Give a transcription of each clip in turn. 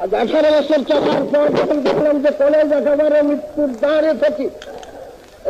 আজ 18 বছর চলার পর যখন দেখলাম যে কলেজ একেবারে মৃত্যুর দ্বারে থেকে,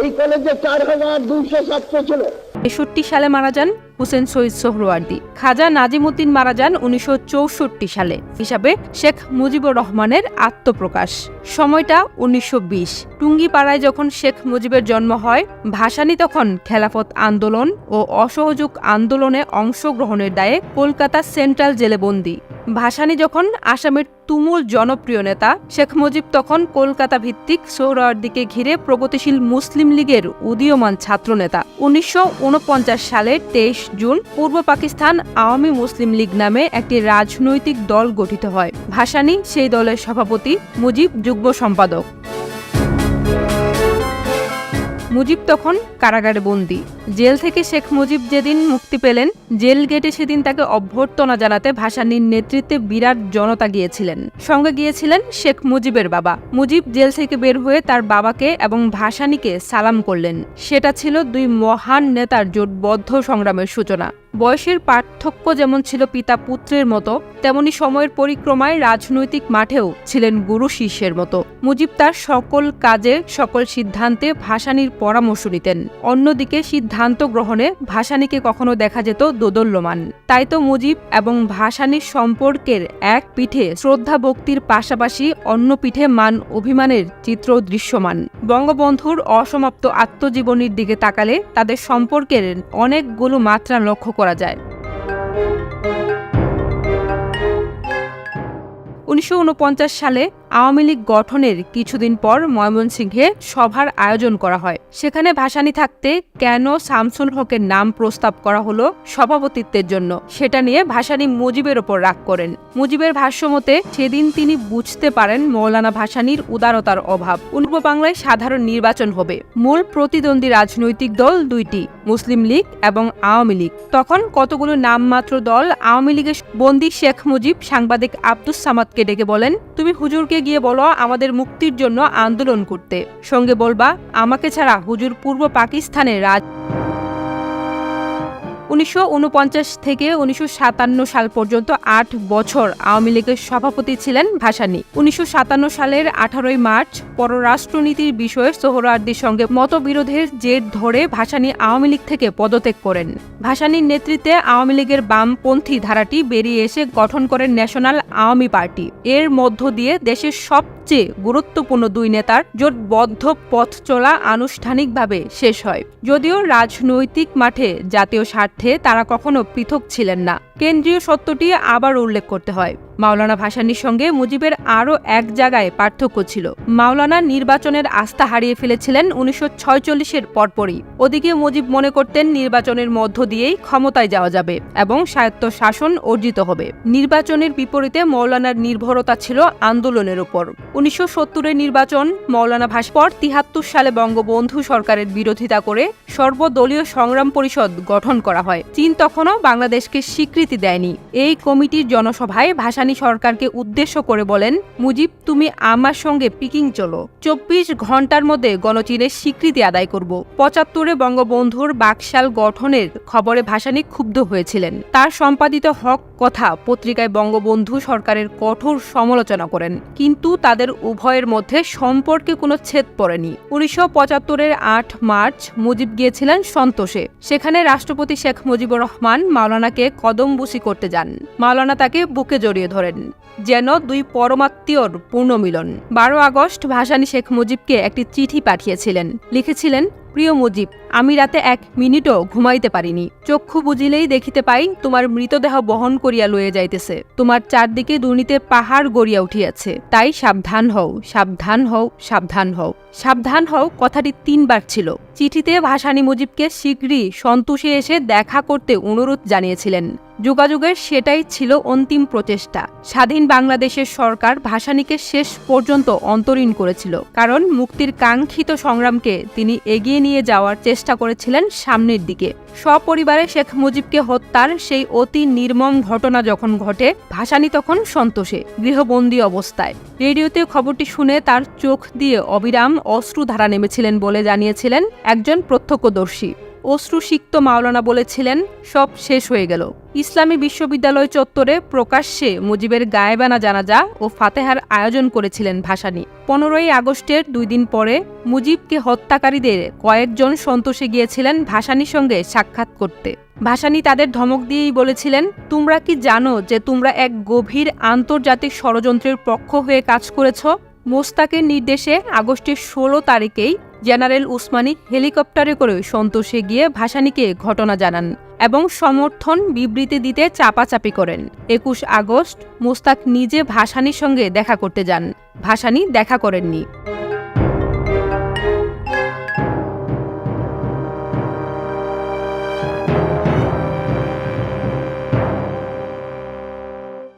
এই কলেজে 4200 ছাত্র ছিল। ৬৩ সালে মারা যান হোসেন শহীদ সোহরাওয়ার্দী। খাজা নাজিমুদ্দিন মারা যান ১৯৬৪ সালে। হিসাবে শেখ মুজিবুর রহমানের আত্মপ্রকাশ। সময়টা ১৯২০। টুঙ্গিপাড়ায় যখন শেখ মুজিবের জন্ম হয়, ভাসানী তখন খেলাফত আন্দোলন ও অসহযোগ আন্দোলনে অংশগ্রহণের দায়ে কলকাতা সেন্ট্রাল জেলে বন্দী। ভাসানী যখন আসামের তুমুল জনপ্রিয় নেতা, শেখ মুজিব তখন কলকাতা ভিত্তিক সোহরাওয়ার্দীকে ঘিরে প্রগতিশীল মুসলিম লীগের উদীয়মান ছাত্রনেতা। ১৯৪৯ সালের ২৩ জুন পূর্ব পাকিস্তান আওয়ামী মুসলিম লীগ নামে একটি রাজনৈতিক দল গঠিত হয়। ভাসানী সেই দলের সভাপতি, মুজিব যুগ্ম সম্পাদক। মুজিব তখন কারাগারে বন্দী। জেল থেকে শেখ মুজিব যেদিন মুক্তি পেলেন, জেল গেটে সেদিন তাকে অভ্যর্থনা জানাতে ভাসানীর নেতৃত্বে বিরাট জনতা গিয়েছিলেন। সঙ্গে গিয়েছিলেন শেখ মুজিবের বাবা। মুজিব জেল থেকে বের হয়ে তার বাবাকে এবং ভাসানীকে সালাম করলেন। সেটা ছিল দুই মহান নেতার জোটবদ্ধ সংগ্রামের সূচনা। বয়সের পার্থক্য যেমন ছিল পিতা পুত্রের মতো, তেমনি সময়ের পরিক্রমায় রাজনৈতিক মাঠেও ছিলেন গুরু শিষ্যের মতো। মুজিব তার সকল কাজে, সকল সিদ্ধান্তে ভাসানীর পরামর্শ নিতেন। অন্যদিকে সিদ্ধান্ত গ্রহণে ভাসানীকে কখনো দেখা যেত দোদুল্যমান। তাই তো মুজিব এবং ভাসানীর সম্পর্কের এক পিঠে শ্রদ্ধা ভক্তির পাশাপাশি অন্য পিঠে মান অভিমানের চিত্র দৃশ্যমান। বঙ্গবন্ধুর অসমাপ্ত আত্মজীবনীর দিকে তাকালে তাদের সম্পর্কের অনেকগুলো মাত্রা লক্ষ্য করা যায়। ১৯৪৯ সালে আওয়ামী লীগ গঠনের কিছুদিন পর ময়মনসিংহে সভার আয়োজন করা হয়। সেখানে ভাসানী থাকতে কেন শামসুল হকের নাম প্রস্তাব করা হলো সভাপতিত্বের জন্য, সেটা নিয়ে ভাসানী মুজিবের ওপর রাগ করেন। মুজিবের ভাষ্যমতে সেদিন তিনি বুঝতে পারেন মৌলানা ভাসানীর উদারতার অভাব। পূর্ব বাংলায় সাধারণ নির্বাচন হবে, মূল প্রতিদ্বন্দ্বী রাজনৈতিক দল দুইটি, মুসলিম লীগ এবং আওয়ামী লীগ। তখন কতগুলো নামমাত্র দল আওয়ামী লীগের বন্দী শেখ মুজিব সাংবাদিক আব্দুস সামাদকে ডেকে বলেন, তুমি হুজুরকে গিয়ে বলো আমাদের মুক্তির জন্য আন্দোলন করতে, সঙ্গে বলবা আমাকে ছাড়া হুজুর পূর্ব পাকিস্তানের ১৯৪৯ থেকে ১৯৫৭ সাল পর্যন্ত ৮ বছর আওয়ামী লীগের সভাপতি ছিলেন ভাসানী। ১৯৫৭ সালের ১৮ মার্চ পররাষ্ট্রনীতির বিষয়ে সোহরাওয়ার্দীর সঙ্গে মতবিরোধের জের ধরে ভাসানী আওয়ামী লীগ থেকে পদত্যাগ করেন। ভাসানীর নেতৃত্বে আওয়ামী লীগের বামপন্থী ধারাটি বেরিয়ে এসে গঠন করেন ন্যাশনাল আওয়ামী পার্টি। এর মধ্য দিয়ে দেশের সবচেয়ে গুরুত্বপূর্ণ দুই নেতার জোটবদ্ধ পথ চলা আনুষ্ঠানিকভাবে শেষ হয়। যদিও রাজনৈতিক মাঠে জাতীয় স্বার্থে তারা কখনো পৃথক ছিলেন না। কেন্দ্রীয় সত্যটি আবার উল্লেখ করতে হয়। মাওলানা ভাসানীর সঙ্গে মুজিবের আরও এক জায়গায় পার্থক্য ছিল। মাওলানা নির্বাচনের আস্থা হারিয়ে ফেলেছিলেন ১৯৪৬-এর পরপরই। ওদিকে মুজিব মনে করতেন নির্বাচনের মধ্য দিয়েই ক্ষমতায় যাওয়া যাবে এবং স্বায়ত্ত শাসন অর্জিত হবে। নির্বাচনের বিপরীতে মৌলানার নির্ভরতা ছিল আন্দোলনের উপর। ১৯৭০-এর নির্বাচন মৌলানা ভাস্কর ৭৩ সালে বঙ্গবন্ধু সরকারের বিরোধিতা করে সর্বদলীয় সংগ্রাম পরিষদ গঠন করা হয়। চীন তখনও বাংলাদেশকে স্বীকৃতি দেয়নি। এই কমিটির জনসভায় ভাসানী সরকারকে উদ্দেশ্য করে বলেন, মুজিব তুমি আমার সঙ্গে পিকিং চলো, ২৪ ঘন্টার মধ্যে গণচীনের স্বীকৃতি আদায় করব। ৭৫-এ বঙ্গবন্ধুর বাকশাল গঠনের খবরে ভাসানী ক্ষুব্ধ হয়েছিলেন। তার সম্পাদিত হক কথা পত্রিকায় বঙ্গবন্ধু সরকারের কঠোর সমালোচনা করেন, কিন্তু তাদের উভয়ের মধ্যে সম্পর্কে কোনো ছেদ পড়েনি। ১৯৭৫-এর ৮ মার্চ মুজিব গিয়েছিলেন সন্তোষে। সেখানে রাষ্ট্রপতি শেখ মুজিবুর রহমান মাওলানাকে কদমবুসি করতে যান। মাওলানা তাকে বুকে জড়িয়ে ধরেন, যেন দুই পরমাত্মীয়র পূর্ণমিলন। ১২ আগস্ট ভাসানী শেখ মুজিবকে একটি চিঠি পাঠিয়েছিলেন। লিখেছিলেন, প্রিয় মুজিব, আমি রাতে ১ মিনিটও ঘুমাইতে পারিনি। চক্ষু বুঝিলেই দেখিতে পাই তোমার মৃতদেহ বহন করিয়া লইয়া যাইতেছে। তোমার চারদিকে দুর্নীতির পাহাড় গড়িয়া উঠিয়াছে। তাই সাবধান হও, সাবধান হও, সাবধান হও। সাবধান হও কথাটি ৩ বার ছিল। চিঠিতে ভাসানী মুজিবকে শীঘ্রই সন্তোষে এসে দেখা করতে অনুরোধ জানিয়েছিলেন। যোগাযোগের সেটাই ছিল অন্তিম প্রচেষ্টা। স্বাধীন বাংলাদেশের সরকার ভাসানীকে শেষ পর্যন্ত অন্তরীণ করেছিল, কারণ মুক্তির কাঙ্ক্ষিত সংগ্রামকে তিনি এগিয়ে নিয়ে যাওয়ার চেষ্টা করেছিলেন সামনের দিকে। সপরিবারে শেখ মুজিবকে হত্যার সেই অতি নির্মম ঘটনা যখন ঘটে, ভাসানী তখন সন্তোষে গৃহবন্দী অবস্থায়। রেডিওতে খবরটি শুনে তার চোখ দিয়ে অবিরাম অশ্রুধারা নেমেছিলেন বলে জানিয়েছিলেন একজন প্রত্যক্ষদর্শী। অশ্রুসিক্ত মাওলানা বলেছিলেন, সব শেষ হয়ে গেল। ইসলামী বিশ্ববিদ্যালয় চত্বরে প্রকাশ্যে মুজিবের গায়েবানা জানাজা ও ফাতেহার আয়োজন করেছিলেন ভাসানী। 15ই আগস্টের 2 দিন পরে মুজিবকে হত্যাকারীদের কয়েকজন সন্তোষে গিয়েছিলেন ভাসানীর সঙ্গে সাক্ষাৎ করতে। ভাসানী তাদের ধমক দিয়েই বলেছিলেন, তোমরা কি জানো যে তোমরা এক গভীর আন্তর্জাতিক ষড়যন্ত্রের পক্ষ হয়ে কাজ করেছ? মোস্তাকের নির্দেশে আগস্টের 16 তারিখেই জেনারেল উসমানী হেলিকপ্টারে করে সন্তোষে গিয়ে ভাসানীকে ঘটনা জানান এবং সমর্থন বিবৃতি দিতে চাপাচাপি করেন। 21 আগস্ট মোস্তাক নিজে ভাসানীর সঙ্গে দেখা করতে যান। ভাসানী দেখা করেননি।